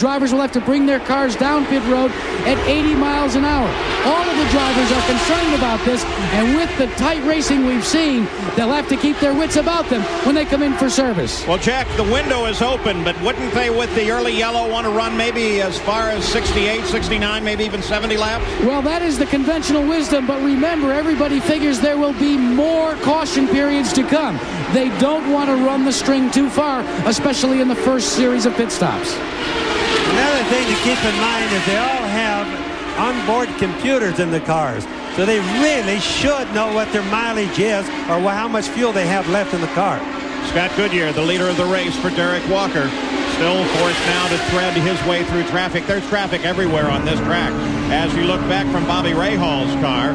drivers will have to bring their cars down pit road at 80 miles an hour. All of the drivers are concerned about this, and with the tight racing we've seen, they'll have to keep their wits about them when they come in for service. Well, Jack, the window is open, but wouldn't they, with the early yellow, want to run maybe as far as 68, 69, maybe even 70 laps? Well, that is the conventional wisdom, but remember, everybody figures there will be more caution periods to come. They don't want to run the string too far, especially in the first series of pit stops. Another thing to keep in mind is they all have onboard computers in the cars, so they really should know what their mileage is or how much fuel they have left in the car. Scott Goodyear, the leader of the race for Derek Walker, still forced now to thread his way through traffic. There's traffic everywhere on this track. As you look back from Bobby Rahall's car,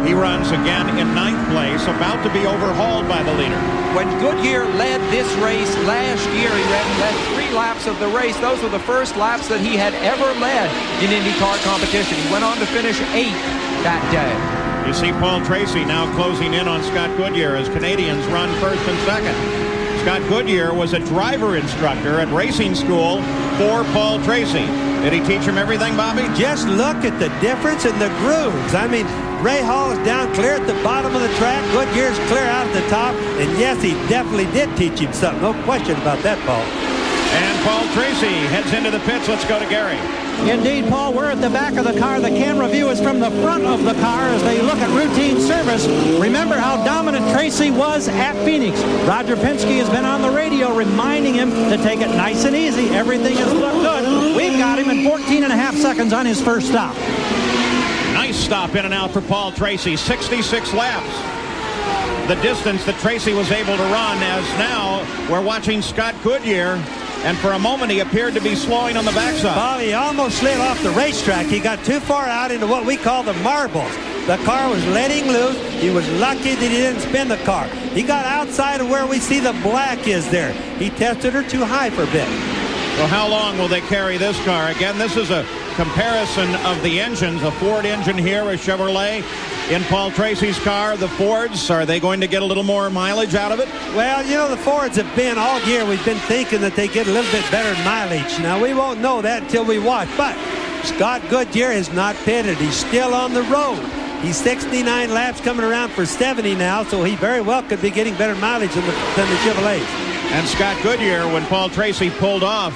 he runs again in 9th place, about to be overhauled by the leader. When Goodyear led this race last year, he led 3 laps of the race. Those were the first laps that he had ever led in IndyCar competition. He went on to finish 8th that day. You see Paul Tracy now closing in on Scott Goodyear as Canadians run first and second. Scott Goodyear was a driver instructor at racing school for Paul Tracy. Did he teach him everything, Bobby? Just look at the difference in the grooves. I mean, Rahal is down clear at the bottom of the track. Goodyear's clear out at the top. And yes, he definitely did teach him something. No question about that, Paul. And Paul Tracy heads into the pits. Let's go to Gary. Indeed, Paul, we're at the back of the car. The camera view is from the front of the car as they look at routine service. Remember how dominant Tracy was at Phoenix. Roger Penske has been on the radio reminding him to take it nice and easy. Everything has looked good. We've got him in 14.5 seconds on his first stop. Nice stop in and out for Paul Tracy. 66 laps. The distance that Tracy was able to run, as now we're watching Scott Goodyear. And for a moment, he appeared to be slowing on the backside. Bob, he almost slid off the racetrack. He got too far out into what we call the marbles. The car was letting loose. He was lucky that he didn't spin the car. He got outside of where we see the black is there. He tested her too high for a bit. Well, how long will they carry this car? Again, this is a comparison of the engines. A Ford engine here, a Chevrolet. In Paul Tracy's car, the Fords, are they going to get a little more mileage out of it? Well, you know, the Fords have been all year. We've been thinking that they get a little bit better mileage. Now, we won't know that until we watch. But Scott Goodyear is not pitted. He's still on the road. He's 69 laps coming around for 70 now, so he very well could be getting better mileage than the Chevrolets. And Scott Goodyear, when Paul Tracy pulled off,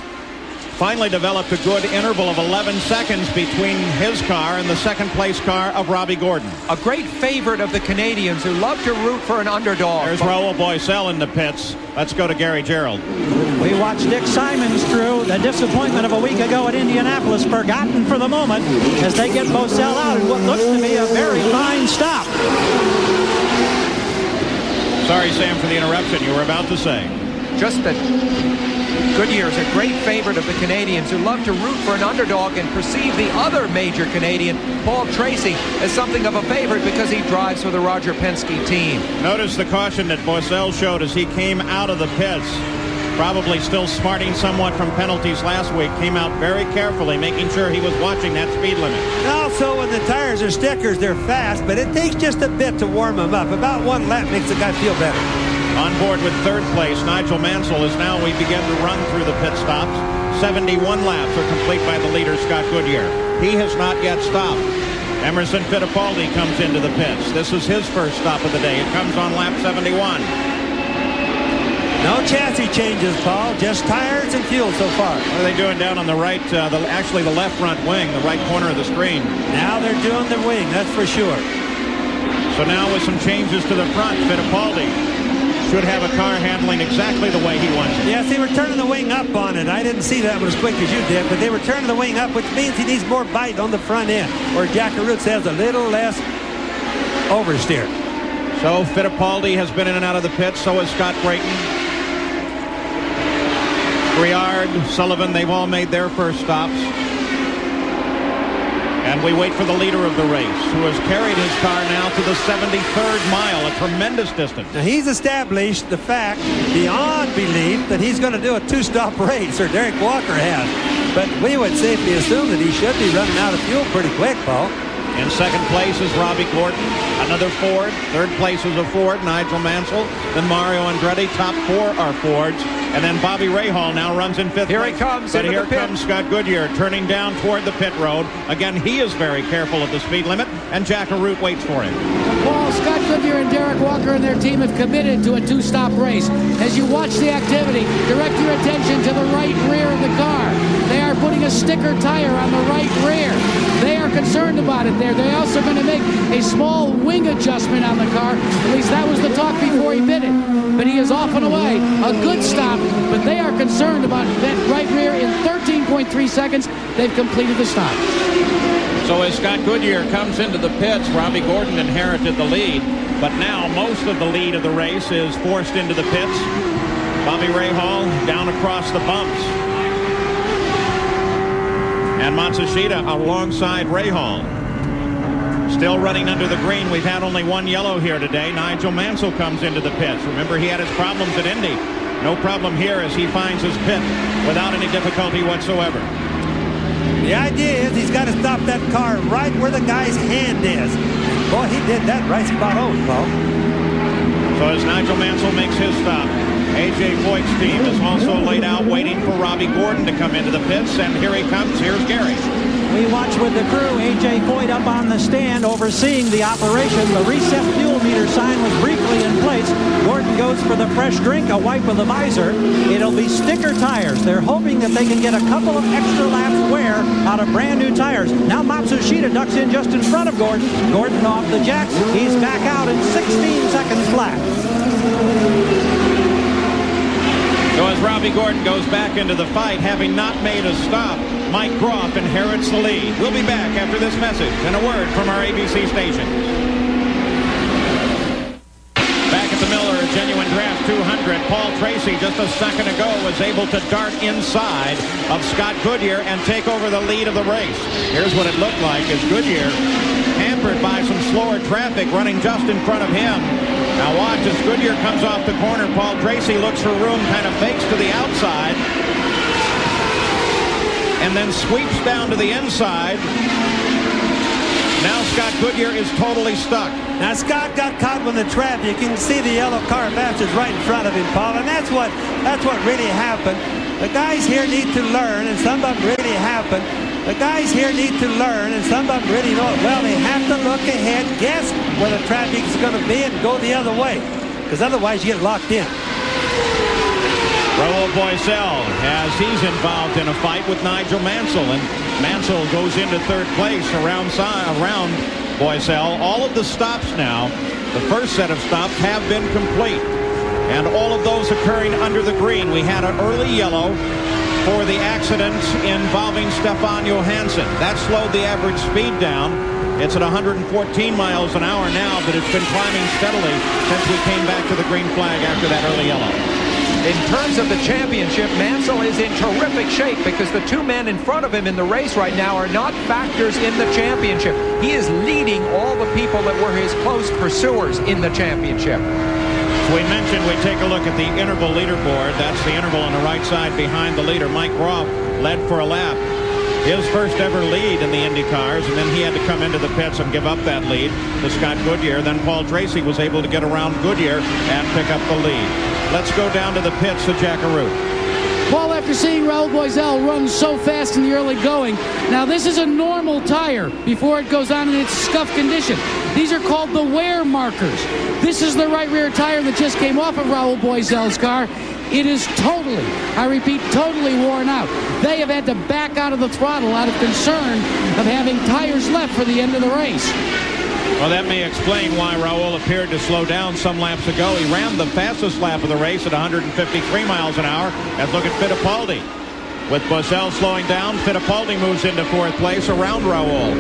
finally developed a good interval of 11 seconds between his car and the second-place car of Robbie Gordon. A great favorite of the Canadians who love to root for an underdog. There's Raul Boesel in the pits. Let's go to Gary Gerald. We watched Dick Simons through the disappointment of a week ago at Indianapolis, forgotten for the moment, as they get Boesel out in what looks to be a very fine stop. Sorry, Sam, for the interruption. You were about to say. Just that Goodyear is a great favorite of the Canadians who love to root for an underdog and perceive the other major Canadian, Paul Tracy, as something of a favorite because he drives for the Roger Penske team. Notice the caution that Boesel showed as he came out of the pits. Probably still smarting somewhat from penalties last week. Came out very carefully, making sure he was watching that speed limit. Also, when the tires are stickers, they're fast, but it takes just a bit to warm them up. About 1 lap makes the guy feel better. On board with 3rd place, Nigel Mansell, as now we begin to run through the pit stops. 71 laps are complete by the leader, Scott Goodyear. He has not yet stopped. Emerson Fittipaldi comes into the pits. This is his first stop of the day. It comes on lap 71. No chassis changes, Paul. Just tires and fuel so far. What are they doing down on the right, actually the left front wing, the right corner of the screen? Now they're doing the wing, that's for sure. So now with some changes to the front, Fittipaldi should have a car handling exactly the way he wants it. Yes, they were turning the wing up on it. I didn't see that one as quick as you did, but they were turning the wing up, which means he needs more bite on the front end, where Jack Arutz has a little less oversteer. So Fittipaldi has been in and out of the pits. So has Scott Brayton. Briard, Sullivan, they've all made their first stops. And we wait for the leader of the race, who has carried his car now to the 73rd mile, a tremendous distance. Now, he's established the fact, beyond belief, that he's going to do a 2-stop race, or Derek Walker has. But we would safely assume that he should be running out of fuel pretty quick, Paul. In second place is Robbie Gordon, another Ford. Third place is a Ford, Nigel Mansell. Then Mario Andretti. Top four are Fords. And then Bobby Rahal now runs in fifth place. Here he comes. But here comes Scott Goodyear turning down toward the pit road. Again, he is very careful of the speed limit, and Jack Arute waits for him. Paul, Scott Goodyear and Derek Walker and their team have committed to a two-stop race. As you watch the activity, direct your attention to the right rear of the car. They are putting a sticker tire on the right rear. They are concerned about it there. They're also going to make a small wing adjustment on the car. At least that was the talk before he bid it. But he is off and away. A good stop, but they are concerned about that right rear. In 13.3 seconds, they've completed the stop. So as Scott Goodyear comes into the pits, Robbie Gordon inherited the lead. But now most of the lead of the race is forced into the pits. Bobby Rahal down across the bumps. And Matsushita alongside Rahal. Still running under the green. We've had only one yellow here today. Nigel Mansell comes into the pits. Remember, he had his problems at Indy. No problem here as he finds his pit without any difficulty whatsoever. The idea is he's got to stop that car right where the guy's hand is. Boy, he did that right spot on, Paul. So as Nigel Mansell makes his stop, A.J. Foyt's team is also laid out waiting for Robbie Gordon to come into the pits, and here he comes. Here's Gary. We watch with the crew. A.J. Foyt up on the stand overseeing the operation. The reset fuel meter sign was briefly in place. Gordon goes for the fresh drink, a wipe of the visor. It'll be sticker tires. They're hoping that they can get a couple of extra laps wear out of brand new tires. Now Matsushita ducks in just in front of Gordon. Gordon off the jacks. He's back out in 16 seconds flat. So as Robbie Gordon goes back into the fight, having not made a stop, Mike Groff inherits the lead. We'll be back after this message and a word from our ABC station. Back at the Miller Genuine Draft 200, Paul Tracy just a second ago was able to dart inside of Scott Goodyear and take over the lead of the race. Here's what it looked like as Goodyear, hampered by some slower traffic, running just in front of him. Now watch as Goodyear comes off the corner. Paul Tracy looks for room, kind of fakes to the outside, and then sweeps down to the inside. Now Scott Goodyear is totally stuck. Now Scott got caught with the traffic. You can see the yellow car passes right in front of him, Paul, and that's what really happened. The guys here need to learn, and some of them really happened. The guys here need to learn, and some of them really know it well. They have to look ahead, guess where the traffic is going to be, and go the other way, because otherwise you get locked in. Raul Boesel, as he's involved in a fight with Nigel Mansell, and Mansell goes into third place around Boesel. All of the stops now, the first set of stops, have been complete, and all of those occurring under the green. We had an early yellow for the accident involving Stefan Johansson. That slowed the average speed down. It's at 114 miles an hour now, but it's been climbing steadily since we came back to the green flag after that early yellow. In terms of the championship, Mansell is in terrific shape because the two men in front of him in the race right now are not factors in the championship. He is leading all the people that were his close pursuers in the championship. We mentioned we take a look at the interval leaderboard. That's the interval on the right side behind the leader. Mike Groff led for a lap. His first ever lead in the Indy cars, and then he had to come into the pits and give up that lead to Scott Goodyear. Then Paul Tracy was able to get around Goodyear and pick up the lead. Let's go down to the pits to Jack Arute. Paul, after seeing Raul Boesel run so fast in the early going, now this is a normal tire before it goes on in its scuff condition. These are called the wear markers. This is the right rear tire that just came off of Raul Boesel's car. It is totally, I repeat, totally worn out. They have had to back out of the throttle out of concern of having tires left for the end of the race. Well, that may explain why Raul appeared to slow down some laps ago. He ran the fastest lap of the race at 153 miles an hour. And look at Fittipaldi. With Boesel slowing down, Fittipaldi moves into fourth place around Raul.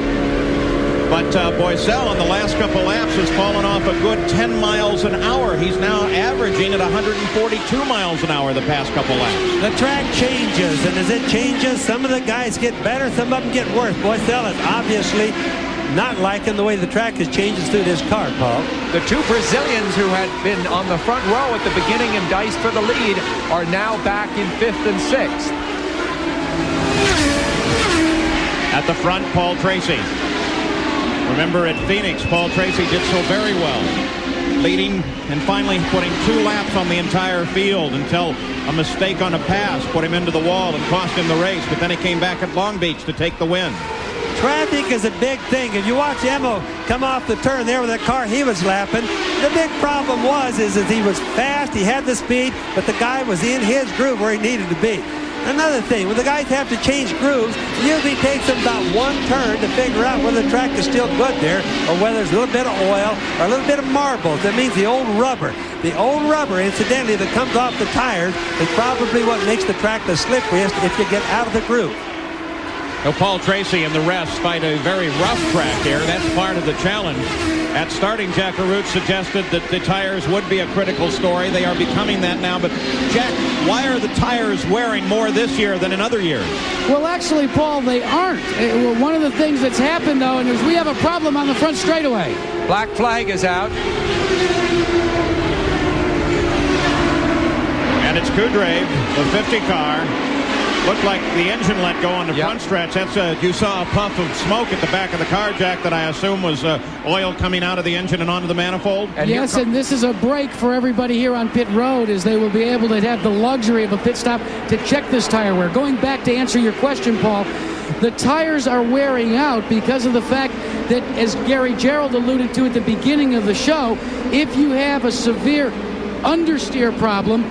But Boesel on the last couple laps has fallen off a good 10 miles an hour. He's now averaging at 142 miles an hour the past couple laps. The track changes, and as it changes, some of the guys get better, some of them get worse. Boesel is obviously not liking the way the track is changing through this car, Paul. The two Brazilians who had been on the front row at the beginning and diced for the lead are now back in 5th and 6th. At the front, Paul Tracy. Remember at Phoenix, Paul Tracy did so very well, leading and finally putting 2 laps on the entire field until a mistake on a pass put him into the wall and cost him the race. But then he came back at Long Beach to take the win. Traffic is a big thing. If you watch Emmo come off the turn there with the car he was lapping, the big problem is that he was fast, he had the speed, but the guy was in his groove where he needed to be. Another thing, when the guys have to change grooves, it usually takes them about 1 turn to figure out whether the track is still good there or whether there's a little bit of oil or a little bit of marbles. That means the old rubber. The old rubber, incidentally, that comes off the tires is probably what makes the track the slipperiest if you get out of the groove. Well, Paul Tracy and the rest fight a very rough track here. That's part of the challenge. At starting, Jack Arute suggested that the tires would be a critical story. They are becoming that now. But, Jack, why are the tires wearing more this year than in other years? Well, actually, Paul, they aren't. One of the things that's happened, though, is we have a problem on the front straightaway. Black flag is out. And it's Kudrave, the 50 car. Looked like the engine let go on the front stretch. That's you saw a puff of smoke at the back of the car, Jack, that I assume was oil coming out of the engine and onto the manifold. And yes, and this is a break for everybody here on pit road, as they will be able to have the luxury of a pit stop to check this tire wear. Going back to answer your question, Paul, the tires are wearing out because of the fact that, as Gary Gerald alluded to at the beginning of the show, if you have a severe understeer problem,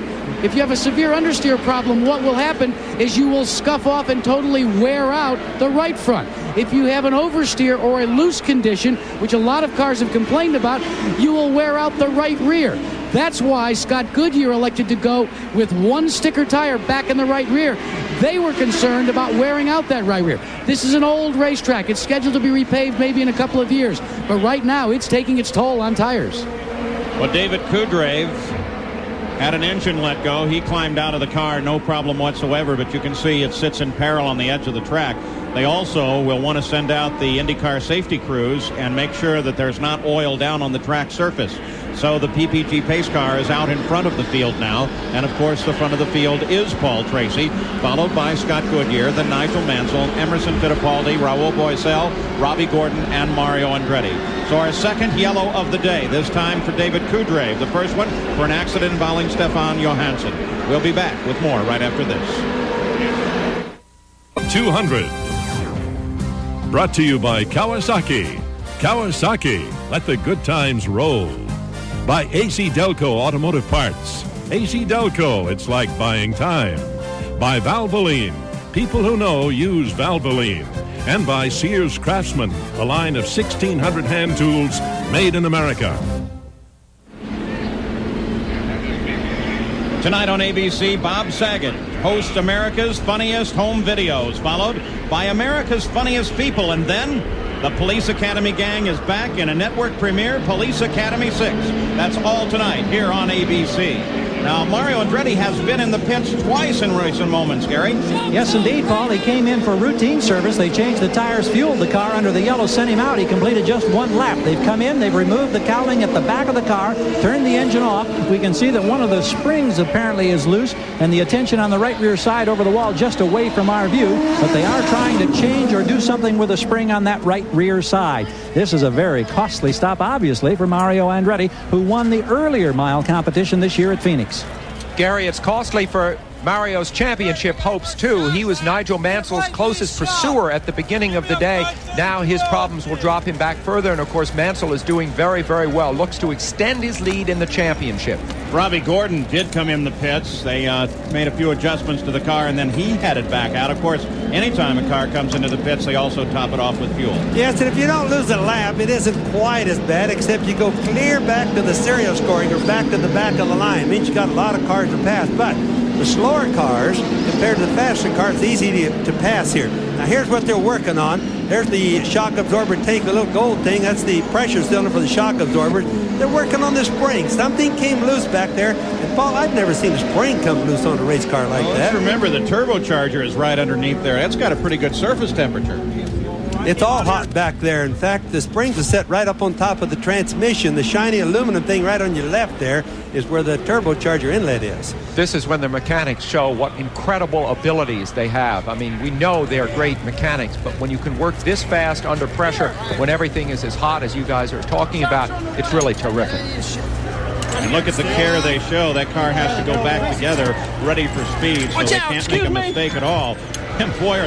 what will happen is you will scuff off and totally wear out the right front. If you have an oversteer or a loose condition, which a lot of cars have complained about, you will wear out the right rear. That's why Scott Goodyear elected to go with 1 sticker tire back in the right rear. They were concerned about wearing out that right rear. This is an old racetrack. It's scheduled to be repaved maybe in a couple of years. But right now, it's taking its toll on tires. Well, David Kudrave had an engine let go. He climbed out of the car, no problem whatsoever, but you can see it sits in peril on the edge of the track. They also will want to send out the IndyCar safety crews and make sure that there's not oil down on the track surface. So the PPG pace car is out in front of the field now, and of course the front of the field is Paul Tracy, followed by Scott Goodyear, then Nigel Mansell, Emerson Fittipaldi, Raul Boesel, Robbie Gordon, and Mario Andretti. So our second yellow of the day, this time for David Kudrave, the first one for an accident involving Stefan Johansson. We'll be back with more right after this. 200. Brought to you by Kawasaki. Kawasaki, let the good times roll. By AC Delco Automotive Parts. AC Delco, it's like buying time. By Valvoline. People who know use Valvoline. And by Sears Craftsman, a line of 1,600 hand tools made in America. Tonight on ABC, Bob Saget hosts America's Funniest Home Videos, followed by America's Funniest People, and then the Police Academy gang is back in a network premiere, Police Academy 6. That's all tonight here on ABC. Now, Mario Andretti has been in the pits twice in recent moments, Gary. Yes, indeed, Paul. He came in for routine service. They changed the tires, fueled the car under the yellow, sent him out. He completed just 1 lap. They've come in, they've removed the cowling at the back of the car, turned the engine off. We can see that one of the springs apparently is loose, and the attention on the right rear side over the wall just away from our view. But they are trying to change or do something with the spring on that right rear side. This is a very costly stop, obviously, for Mario Andretti, who won the earlier mile competition this year at Phoenix. Gary, it's costly for Mario's championship hopes, too. He was Nigel Mansell's closest pursuer at the beginning of the day. Now his problems will drop him back further, and of course Mansell is doing very, very well. Looks to extend his lead in the championship. Robbie Gordon did come in the pits. They made a few adjustments to the car, and then he headed back out. Of course, anytime a car comes into the pits, they also top it off with fuel. Yes, and if you don't lose a lap, it isn't quite as bad, except you go clear back to the serial scoring or back to the back of the line. It means you got a lot of cars to pass, but the slower cars compared to the faster cars, it's easy to pass here. Now here's what they're working on. There's the shock absorber tank, the little gold thing. That's the pressure cylinder for the shock absorbers. They're working on the spring. Something came loose back there. And Paul, I've never seen a spring come loose on a race car like that. Let's remember the turbocharger is right underneath there. That's got a pretty good surface temperature. It's all hot back there. In fact, the springs are set right up on top of the transmission. The shiny aluminum thing right on your left there is where the turbocharger inlet is. This is when the mechanics show what incredible abilities they have. I mean, we know they're great mechanics, but when you can work this fast under pressure, when everything is as hot as you guys are talking about, it's really terrific. And look at the care they show. That car has to go back together, ready for speed, so they can't make a mistake at all. And boy,